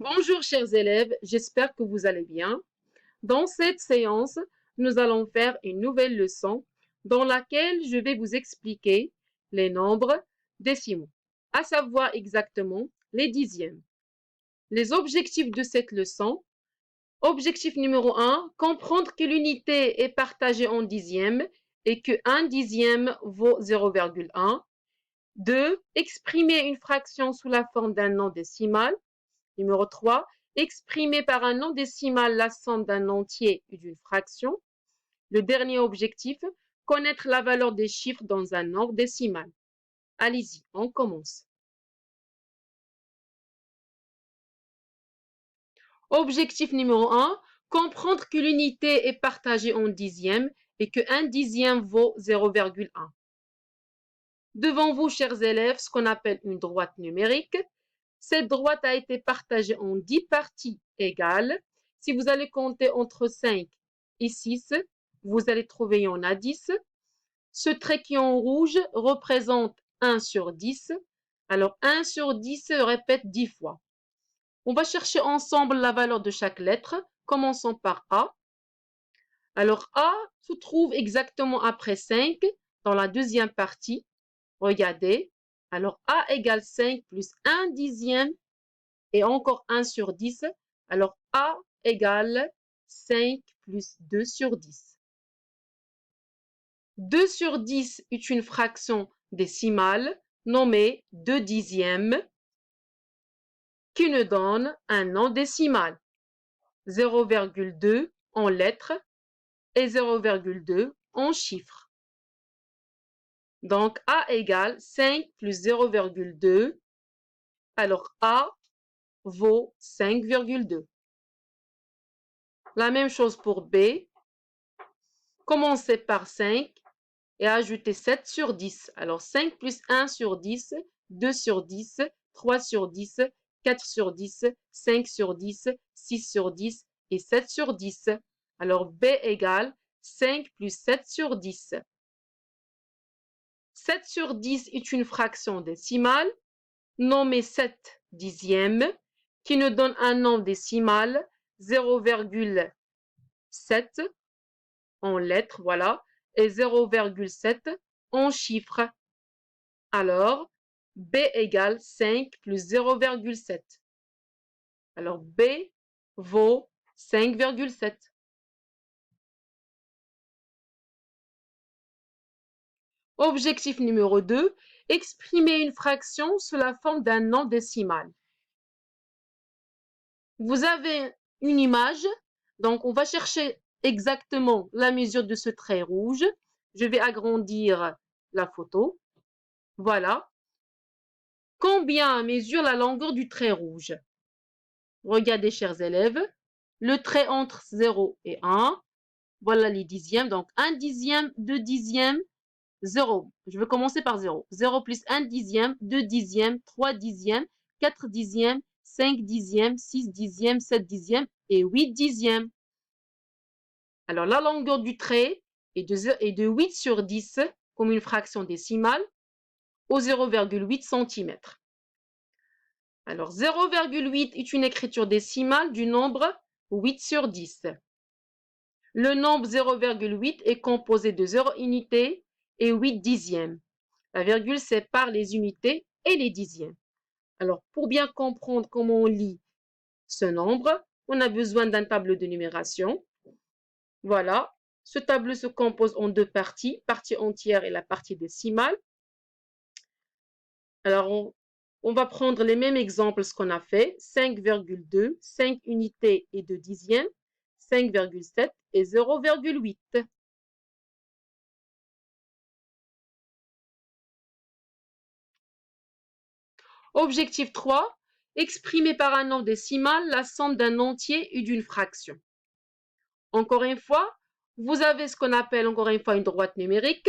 Bonjour chers élèves, j'espère que vous allez bien. Dans cette séance, nous allons faire une nouvelle leçon dans laquelle je vais vous expliquer les nombres décimaux, à savoir exactement les dixièmes. Les objectifs de cette leçon: objectif numéro 1, comprendre que l'unité est partagée en dixièmes et que 1 dixième vaut 0,1. 2, exprimer une fraction sous la forme d'un nom décimal. Numéro 3, exprimer par un nom décimal la somme d'un entier et d'une fraction. Le dernier objectif, connaître la valeur des chiffres dans un nombre décimal. Allez-y, on commence. Objectif numéro 1, comprendre que l'unité est partagée en dixièmes et que 1 dixième vaut 0,1. Devant vous, chers élèves, ce qu'on appelle une droite numérique. Cette droite a été partagée en 10 parties égales. Si vous allez compter entre 5 et 6, vous allez trouver il y en a 10. Ce trait qui est en rouge représente 1 sur 10. Alors 1 sur 10 se répète 10 fois. On va chercher ensemble la valeur de chaque lettre. Commençons par A. Alors A se trouve exactement après 5 dans la deuxième partie. Regardez. Alors A égale 5 plus 1 dixième et encore 1 sur 10. Alors A égale 5 plus 2 sur 10. 2 sur 10 est une fraction décimale nommée 2 dixièmes qui nous donne un nom décimal. 0,2 en lettres et 0,2 en chiffres. Donc A égale 5 plus 0,2. Alors A vaut 5,2. La même chose pour B. Commencez par 5 et ajoutez 7 sur 10. Alors 5 plus 1 sur 10, 2 sur 10, 3 sur 10, 4 sur 10, 5 sur 10, 6 sur 10 et 7 sur 10. Alors B égale 5 plus 7 sur 10. 7 sur 10 est une fraction décimale nommée 7 dixièmes qui nous donne un nombre décimal 0,7 en lettres, voilà, et 0,7 en chiffres. Alors, B égale 5 plus 0,7. Alors, B vaut 5,7. Objectif numéro 2, exprimer une fraction sous la forme d'un nom décimal. Vous avez une image, donc on va chercher exactement la mesure de ce trait rouge. Je vais agrandir la photo. Voilà. Combien mesure la longueur du trait rouge? Regardez, chers élèves, le trait entre 0 et 1. Voilà les dixièmes. Donc, 1 dixième, 2 dixièmes, 0. Je vais commencer par 0. 0 plus 1 dixième, 2 dixièmes, 3 dixièmes, 4 dixièmes, 5 dixièmes, 6 dixièmes, 7 dixièmes et 8 dixièmes. Alors, la longueur du trait est de 8 sur 10 comme une fraction décimale au 0,8 cm. Alors, 0,8 est une écriture décimale du nombre 8 sur 10. Le nombre 0,8 est composé de 0 unités et 8 dixièmes. La virgule sépare les unités et les dixièmes. Alors, pour bien comprendre comment on lit ce nombre, on a besoin d'un tableau de numération. Voilà, ce tableau se compose en deux parties, partie entière et la partie décimale. Alors, on va prendre les mêmes exemples, ce qu'on a fait. 5,2, 5 unités et 2 dixièmes, 5,7 et 0,8. Objectif 3, exprimer par un nombre décimal la somme d'un entier et d'une fraction. Encore une fois, vous avez ce qu'on appelle encore une fois une droite numérique.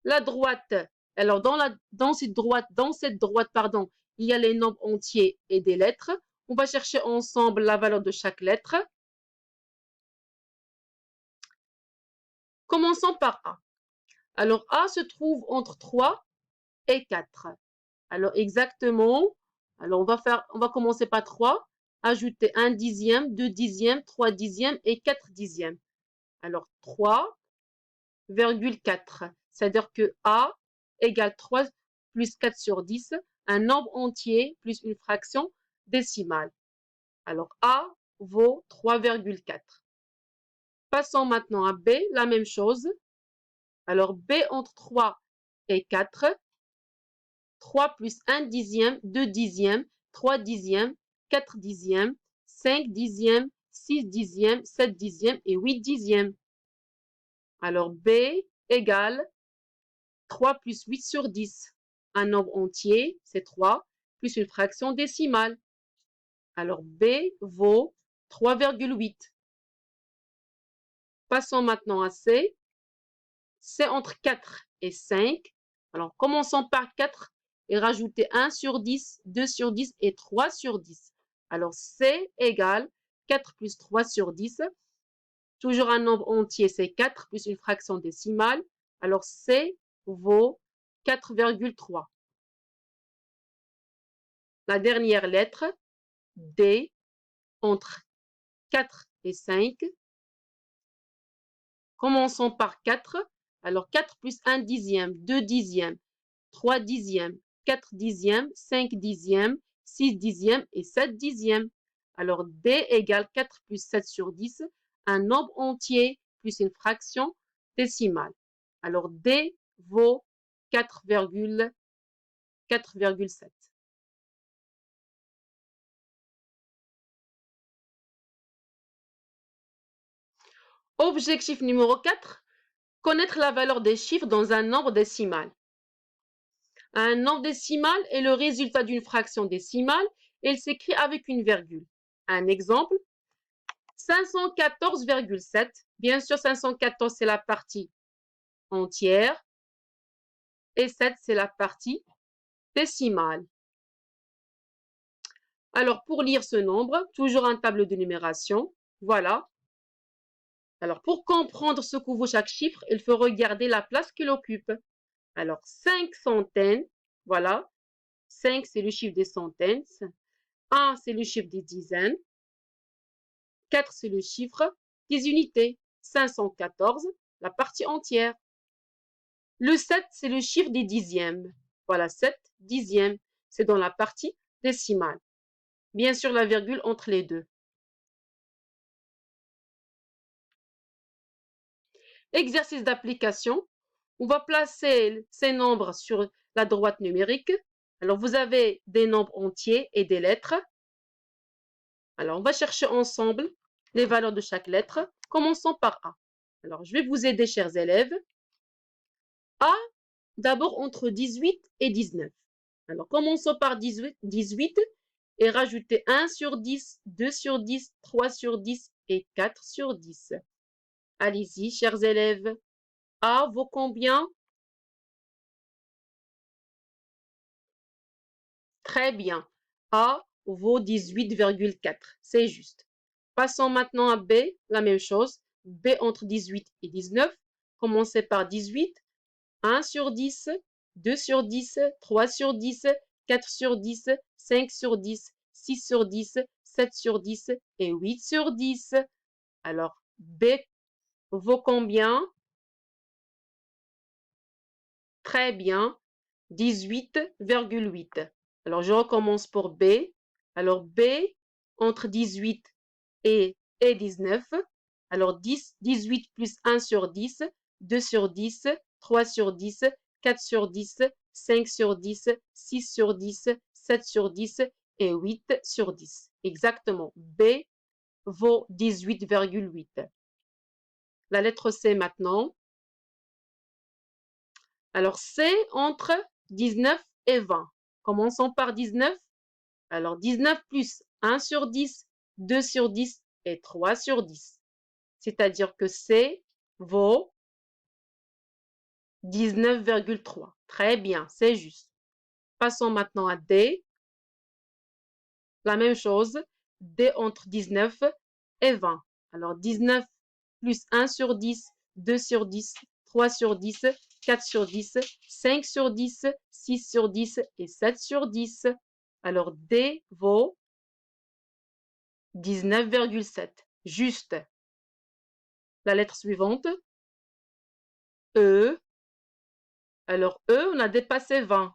La droite, alors dans cette droite, il y a les nombres entiers et des lettres. On va chercher ensemble la valeur de chaque lettre. Commençons par A. Alors A se trouve entre 3 et 4. Alors exactement, Alors, on va commencer par 3. Ajouter 1 dixième, 2 dixièmes, 3 dixièmes et 4 dixièmes. Alors, 3,4. C'est-à-dire que A égale 3 plus 4 sur 10, un nombre entier plus une fraction décimale. Alors, A vaut 3,4. Passons maintenant à B, la même chose. Alors, B entre 3 et 4. 3 plus 1 dixième, 2 dixièmes, 3 dixièmes, 4 dixièmes, 5 dixièmes, 6 dixièmes, 7 dixièmes et 8 dixièmes. Alors, B égale 3 plus 8 sur 10. Un nombre entier, c'est 3, plus une fraction décimale. Alors, B vaut 3,8. Passons maintenant à C. C entre 4 et 5. Alors, commençons par 4 et rajoutez 1 sur 10, 2 sur 10 et 3 sur 10. Alors, C égale 4 plus 3 sur 10. Toujours un nombre entier, c'est 4 plus une fraction décimale. Alors, C vaut 4,3. La dernière lettre, D, entre 4 et 5. Commençons par 4. Alors, 4 plus 1 dixième, 2 dixièmes, 3 dixièmes, 4 dixièmes, 5 dixièmes, 6 dixièmes et 7 dixièmes. Alors, D égale 4 plus 7 sur 10, un nombre entier plus une fraction décimale. Alors, D vaut 4,7. Objectif numéro 4, connaître la valeur des chiffres dans un nombre décimal. Un nombre décimal est le résultat d'une fraction décimale et il s'écrit avec une virgule. Un exemple, 514,7. Bien sûr, 514, c'est la partie entière et 7, c'est la partie décimale. Alors, pour lire ce nombre, toujours un tableau de numération. Voilà. Alors, pour comprendre ce que vaut chaque chiffre, il faut regarder la place qu'il occupe. Alors, 5 centaines, voilà. 5, c'est le chiffre des centaines. 1, c'est le chiffre des dizaines. 4, c'est le chiffre des unités. 514, la partie entière. Le 7, c'est le chiffre des dixièmes. Voilà, 7 dixièmes. C'est dans la partie décimale. Bien sûr, la virgule entre les deux. Exercice d'application. On va placer ces nombres sur la droite numérique. Alors, vous avez des nombres entiers et des lettres. Alors, on va chercher ensemble les valeurs de chaque lettre. Commençons par A. Alors, je vais vous aider, chers élèves. A, d'abord entre 18 et 19. Alors, commençons par 18 et rajoutez 1 sur 10, 2 sur 10, 3 sur 10 et 4 sur 10. Allez-y, chers élèves. A vaut combien? Très bien. A vaut 18,4. C'est juste. Passons maintenant à B. La même chose. B entre 18 et 19. Commencez par 18. 1 sur 10, 2 sur 10, 3 sur 10, 4 sur 10, 5 sur 10, 6 sur 10, 7 sur 10 et 8 sur 10. Alors, B vaut combien? Très bien, 18,8. Alors, je recommence pour B. Alors, B entre 18 et 19. Alors, 10, 18 plus 1 sur 10, 2 sur 10, 3 sur 10, 4 sur 10, 5 sur 10, 6 sur 10, 7 sur 10 et 8 sur 10. Exactement. B vaut 18,8. La lettre C maintenant. Alors, C entre 19 et 20. Commençons par 19. Alors, 19 plus 1 sur 10, 2 sur 10 et 3 sur 10. C'est-à-dire que C vaut 19,3. Très bien, c'est juste. Passons maintenant à D. La même chose. D entre 19 et 20. Alors, 19 plus 1 sur 10, 2 sur 10, 3 sur 10, 4 sur 10, 5 sur 10, 6 sur 10 et 7 sur 10. Alors, D vaut 19,7. Juste. La lettre suivante, E. Alors, E, on a dépassé 20.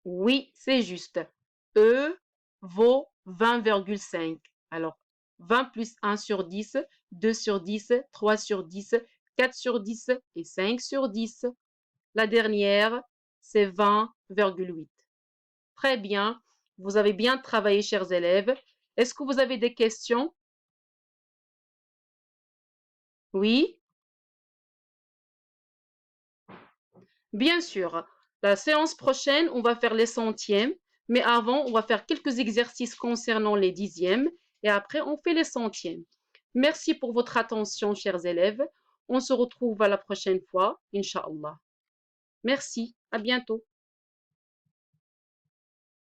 Oui, c'est juste. E vaut 20,5. Alors, 20 plus 1 sur 10, 2 sur 10, 3 sur 10, 4 sur 10 et 5 sur 10. La dernière, c'est 20,8. Très bien. Vous avez bien travaillé, chers élèves. Est-ce que vous avez des questions? Oui? Bien sûr. La séance prochaine, on va faire les centièmes, mais avant, on va faire quelques exercices concernant les dixièmes et après, on fait les centièmes. Merci pour votre attention, chers élèves. On se retrouve à la prochaine fois, Inch'Allah. Merci, à bientôt.